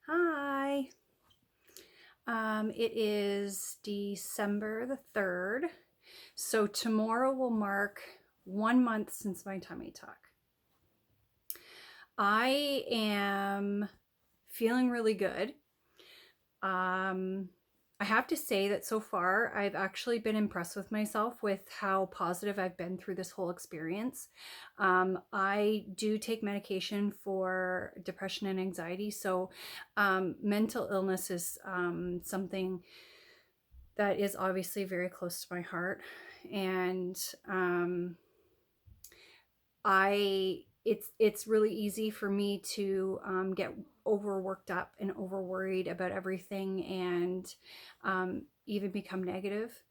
Hi. It is December the 3rd. So tomorrow will mark 1 month since my tummy tuck. I am feeling really good. Um, I have to say that so far I've actually been impressed with myself with how positive I've been through this whole experience. I do take medication for depression and anxiety, so mental illness is something that is obviously very close to my heart, and it's really easy for me to get overworked up and over worried about everything, and even become negative.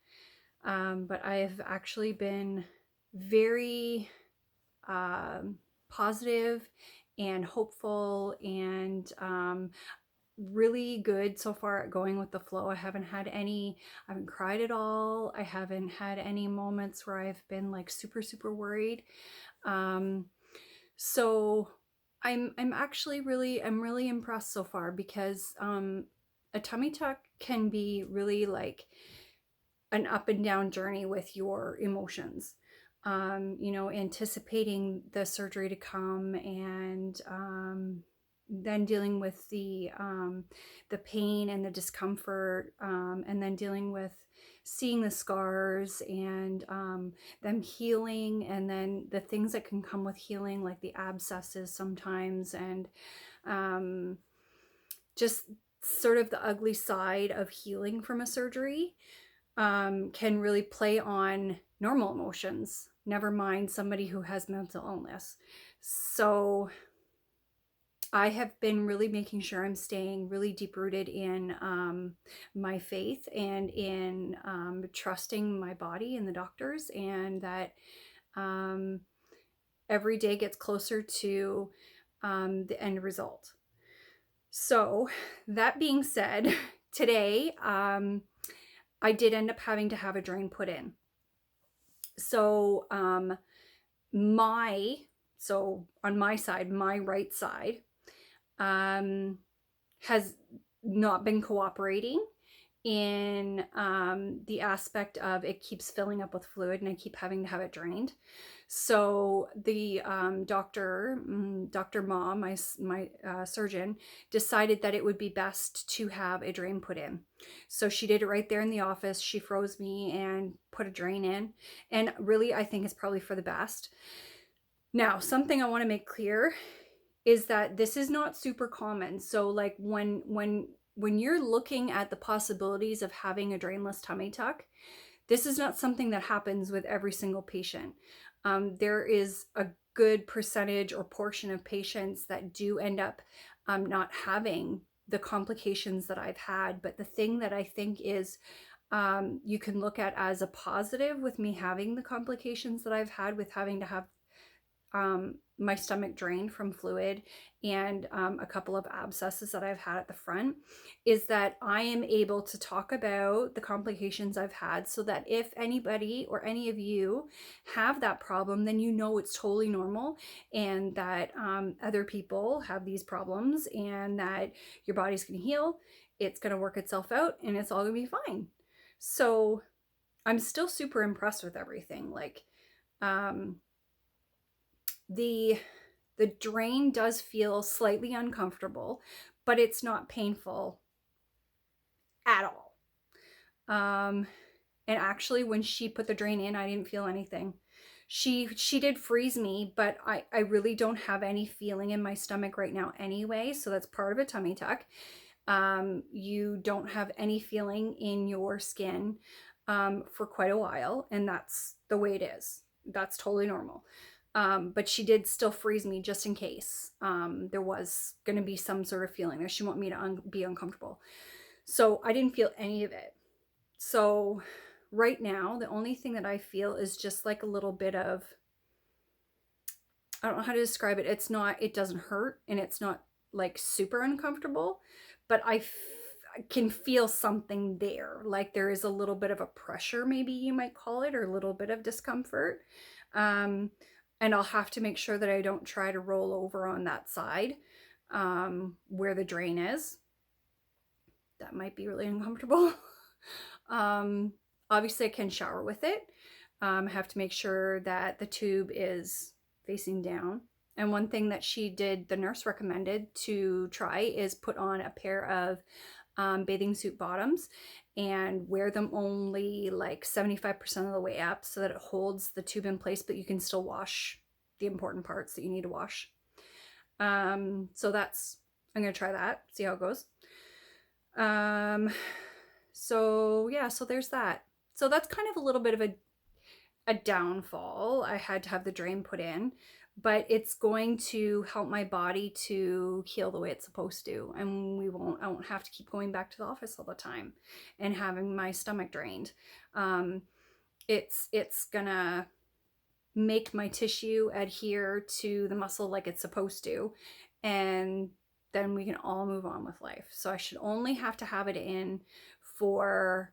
But I have actually been very positive and hopeful, and really good so far at going with the flow. I haven't cried at all. I haven't had any moments where I've been like super, super worried. Um, so I'm really impressed so far, because a tummy tuck can be really like an up and down journey with your emotions. Anticipating the surgery to come, and then dealing with the pain and the discomfort, and then dealing with seeing the scars, and them healing, and then the things that can come with healing, like the abscesses sometimes, and um, just sort of the ugly side of healing from a surgery, can really play on normal emotions, never mind somebody who has mental illness. So I have been really making sure I'm staying really deep rooted in my faith, and in trusting my body and the doctors, and that um, every day gets closer to the end result. So, that being said, today I did end up having to have a drain put in. So, my so on my side, my right side, um, has not been cooperating in the aspect of it keeps filling up with fluid, and I keep having to have it drained. So the Dr. Ma, my surgeon, decided that it would be best to have a drain put in. So she did it right there in the office. She froze me and put a drain in, and really, I think it's probably for the best. Now, something I want to make clear is that this is not super common. So like when you're looking at the possibilities of having a drainless tummy tuck, this is not something that happens with every single patient. There is a good percentage or portion of patients that do end up not having the complications that I've had. But the thing that I think is you can look at as a positive with me having the complications that I've had with having to have my stomach drained from fluid, and a couple of abscesses that I've had at the front, is that I am able to talk about the complications I've had, so that if anybody or any of you have that problem, then you know it's totally normal, and that other people have these problems, and that your body's going to heal, it's going to work itself out, and it's all going to be fine. So I'm still super impressed with everything. Like, um, the the drain does feel slightly uncomfortable, but it's not painful at all. Um, and actually, when she put the drain in, I didn't feel anything. She did freeze me, but I really don't have any feeling in my stomach right now anyway. So that's part of a tummy tuck. You don't have any feeling in your skin for quite a while, and that's the way it is. That's totally normal. But she did still freeze me just in case there was going to be some sort of feeling there. She wanted me to be uncomfortable. So I didn't feel any of it. So right now, the only thing that I feel is just like a little bit of, I don't know how to describe it. It doesn't hurt, and it's not like super uncomfortable, but I can feel something there. Like there is a little bit of a pressure, maybe you might call it, or a little bit of discomfort. Um, and I'll have to make sure that I don't try to roll over on that side. where the drain is. That might be really uncomfortable. Obviously I can shower with it. I have to make sure that the tube is facing down. And one thing that the nurse recommended to try is put on a pair of bathing suit bottoms and wear them only like 75% of the way up so that it holds the tube in place, but you can still wash the important parts that you need to wash. So I'm gonna try that, see how it goes. So yeah, so there's that. So that's kind of a little bit of a downfall. I had to have the drain put in, but it's going to help my body to heal the way it's supposed to. And I won't have to keep going back to the office all the time and having my stomach drained. It's gonna make my tissue adhere to the muscle like it's supposed to. And then we can all move on with life. So I should only have to have it in for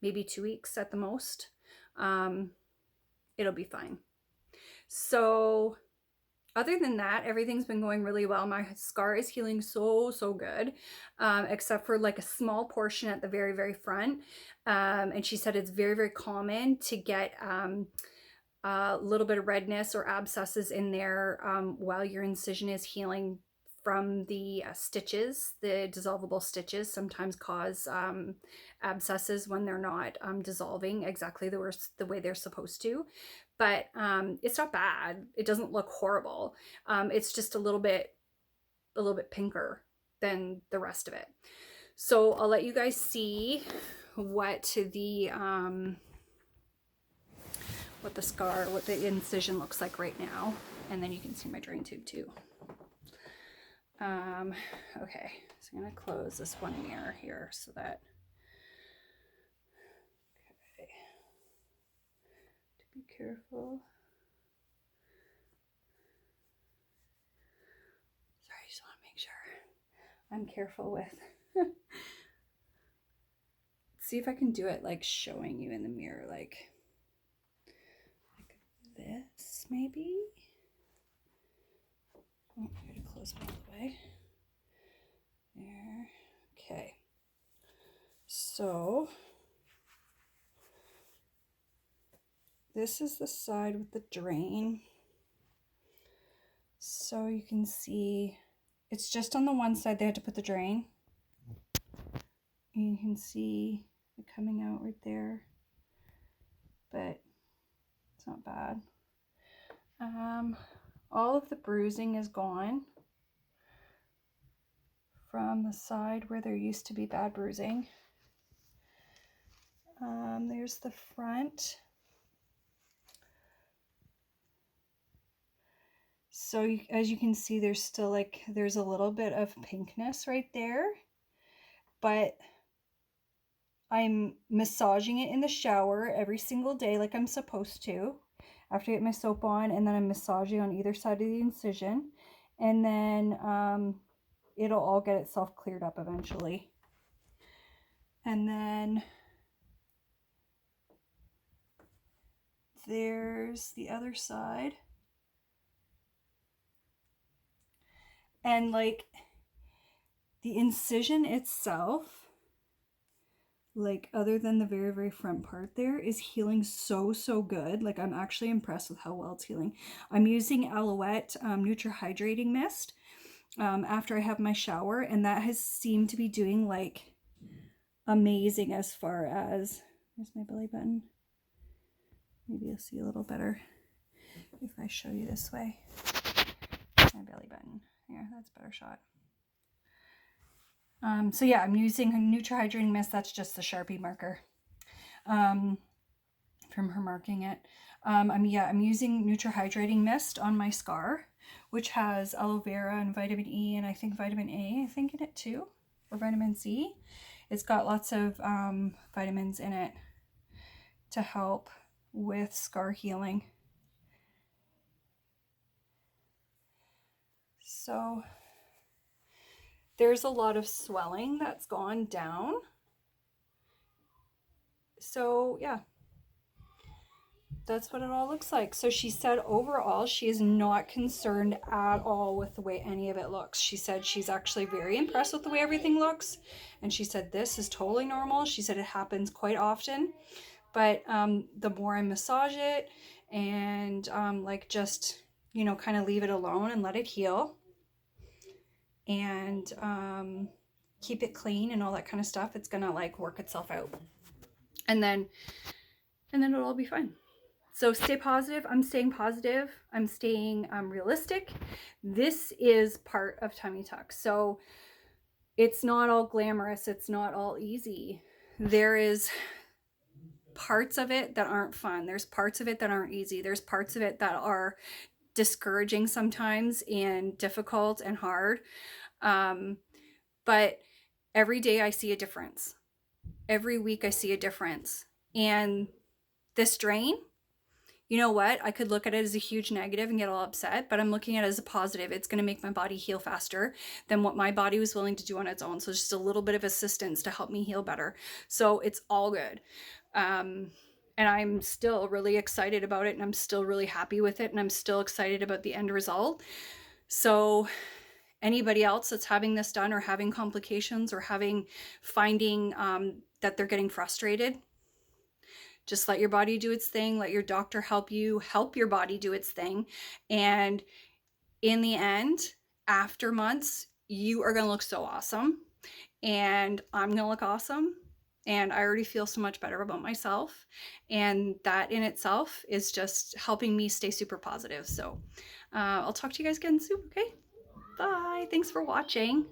maybe 2 weeks at the most. It'll be fine. So other than that, everything's been going really well. My scar is healing so good, except for like a small portion at the very, very front. And she said it's very, very common to get a little bit of redness or abscesses in there while your incision is healing from the stitches. The dissolvable stitches sometimes cause abscesses when they're not dissolving exactly the way they're supposed to. But it's not bad. It doesn't look horrible. It's just a little bit pinker than the rest of it. So I'll let you guys see what the incision looks like right now, and then you can see my drain tube too. Okay, so I'm gonna close this one mirror here so that, okay, to be careful. Sorry, I just want to make sure I'm careful with. See if I can do it like showing you in the mirror, like this maybe. Oh, I gotta close it all the way. There. Okay. So this is the side with the drain. So you can see it's just on the one side they had to put the drain. And you can see it coming out right there. But it's not bad. All of the bruising is gone from the side where there used to be bad bruising. There's the front. So as you can see, there's a little bit of pinkness right there, but I'm massaging it in the shower every single day like I'm supposed to after I get my soap on, and then I'm massaging on either side of the incision, and then it'll all get itself cleared up eventually. And then there's the other side. And like the incision itself, like other than the very, very front part there, is healing so good. Like I'm actually impressed with how well it's healing. I'm using Alouette Nutra-Hydrating Mist after I have my shower, and that has seemed to be doing like amazing as far as, there's my belly button. Maybe you'll see a little better if I show you this way. My belly button. Yeah, that's a better shot. So yeah, I'm using a Nutra-Hydrating Mist. That's just the Sharpie marker from her marking it. I'm using Nutra-Hydrating Mist on my scar, which has aloe vera and vitamin E and I think vitamin A, in it too, or vitamin C. It's got lots of vitamins in it to help with scar healing. So there's a lot of swelling that's gone down. So yeah, that's what it all looks like. So she said overall, she is not concerned at all with the way any of it looks. She said she's actually very impressed with the way everything looks. And she said, this is totally normal. She said it happens quite often. But the more I massage it and like just, you know, kind of leave it alone and let it heal and keep it clean and all that kind of stuff, it's gonna like work itself out. And then it'll all be fine. So stay positive. I'm staying positive. I'm staying realistic. This is part of tummy tuck. So it's not all glamorous. It's not all easy. There is parts of it that aren't fun. There's parts of it that aren't easy. There's parts of it that are discouraging sometimes and difficult and hard. But every day I see a difference. Every week I see a difference. And this drain, you know what? I could look at it as a huge negative and get all upset, but I'm looking at it as a positive. It's going to make my body heal faster than what my body was willing to do on its own. So just a little bit of assistance to help me heal better. So it's all good. And I'm still really excited about it, and I'm still really happy with it, and I'm still excited about the end result. So anybody else that's having this done or having complications or finding that they're getting frustrated, just let your body do its thing. Let your doctor help your body do its thing. And in the end, after months, you are going to look so awesome. And I'm going to look awesome. And I already feel so much better about myself. And that in itself is just helping me stay super positive. So I'll talk to you guys again soon. Okay. Bye. Thanks for watching.